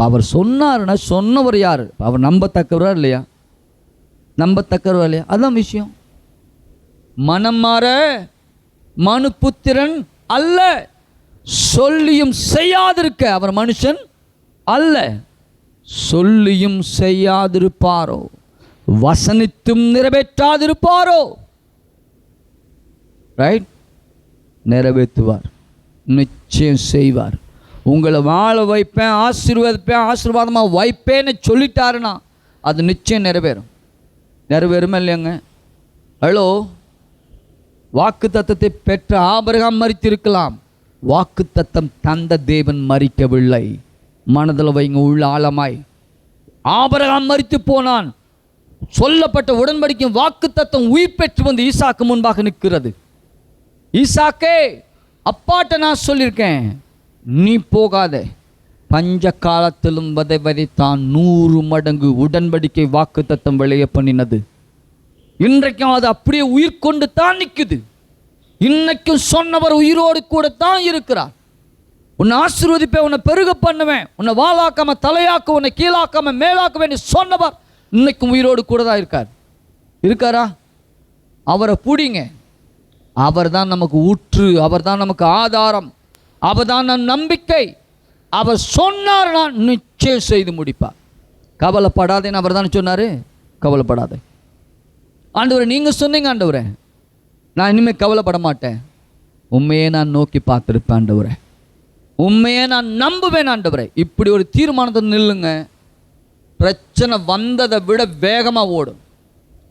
அவர் சொன்னார்னா சொன்னவர் யார்? அவர் நம்பத்தக்கவரா இல்லையா? நம்பத்தக்கவரா இல்லையா? அதுதான் விஷயம். மனம் மாற மனுபுத்திரன் அல்ல, சொல்லியும் செய்யாதிருக்க அவர் மனுஷன் அல்ல. சொல்லியும் செய்யாதிருப்பாரோ, வசனித்தும் நிறைவேற்றாதிருப்பாரோ? ரைட்? நிறைவேற்றுவார், நிச்சயம் செய்வார். உங்களை வாழ வைப்பேன், ஆசீர்வதிப்பேன், ஆசீர்வாதமாக வைப்பேன்னு சொல்லிட்டாருன்னா அது நிச்சயம் நிறைவேறும். நிறைவேறுமா இல்லையாங்க? ஹலோ, வாக்கு தத்தத்தை பெற்ற ஆபிரகாம் மரித்திருக்கலாம், வாக்கு தத்தம் தந்த தேவன் மரிக்கவில்லை. மனதில் வைங்க, உள்ள ஆழமாய். ஆபிரகாம் மரித்து போனான், சொல்லப்பட்ட உடன்படிக்கை வாக்கு தத்தம் உயிர் பெற்று வந்து ஈசாக்கு முன்பாக நிற்கிறது. ஈசாக்கே, அப்பாட்ட நான் சொல்லியிருக்கேன், நீ போகாதே, பஞ்ச காலத்திலும் விதைத்தான் 100 மடங்கு உடன்படிக்கை வாக்கு தத்தம் விளைய பண்ணினது. இன்றைக்கும் அது அப்படியே உயிர் கொண்டு தான் நிற்குது. இன்னைக்கும் சொன்னவர் உயிரோடு கூட தான் இருக்கிறார். உன்னை ஆசீர்வதிப்பேன், உன்னை பெருக பண்ணுவேன், உன்னை வாளாக்காம தலையாக்க, உன்னை கீழாக்காம மேலாக்க வேண்டிய சொன்னவர் இன்னைக்கும் உயிரோடு கூட தான் இருக்கார். இருக்காரா? அவரை பிடிங்க. அவர் தான் நமக்கு ஊற்று, அவர் தான் நமக்கு ஆதாரம், அவர் தான் நம் நம்பிக்கை. அவர் சொன்னார், நான் நிச்சயம் செய்து முடிப்பார். கவலைப்படாதேன்னு அவர் தான் சொன்னார். கவலைப்படாதே. ஆண்டவரே, நீங்கள் சொன்னீங்க ஆண்டவரே, நான் இனிமேல் கவலைப்பட மாட்டேன், உண்மையே நான் நோக்கி பார்த்துருப்பேன் ஆண்டவரே, உண்மையே நான் நம்புவேன் ஆண்டவரே. இப்படி ஒரு தீர்மானத்தை நில்லுங்க. பிரச்சனை வந்ததை விட வேகமாக ஓடும்.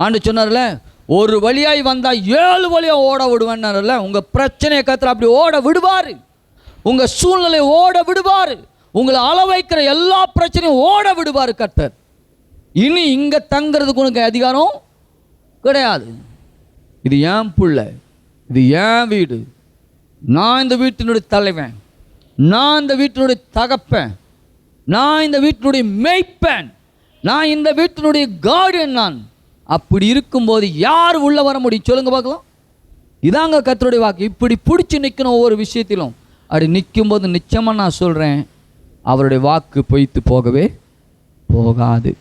ஆண்டு சொன்னார்ல, ஒரு வழியாய் வந்தால் 7 வழியாக ஓட விடுவேன்னார்ல. உங்கள் பிரச்சனையை கர்த்தர் அப்படி ஓட விடுவார். உங்கள் சூழ்நிலையை ஓட விடுவார். உங்களை அள வைக்கிற எல்லா பிரச்சனையும் ஓட விடுவார் கர்த்தர். இனி இங்கே தங்கிறதுக்கு உனக்கு அதிகாரம் கிடையாது. இது ஏன் பிள்ளை, இது ஏன் வீடு, நான் இந்த வீட்டினுடைய தலைவன், நான் இந்த வீட்டினுடைய தகப்பன், நான் இந்த வீட்டினுடைய மேய்ப்பன், நான் இந்த வீட்டினுடைய கார்டியன். நான் அப்படி இருக்கும்போது யார் உள்ள வர முடியும் சொல்லுங்க பார்க்கலாம்? இதாங்க கர்த்தருடைய வாக்கு. இப்படி பிடிச்சி நிற்கணும் ஒவ்வொரு விஷயத்திலும். அப்படி நிற்கும்போது நிச்சயமாக நான் சொல்கிறேன், அவருடைய வாக்கு பொய்த்து போகவே போகாது.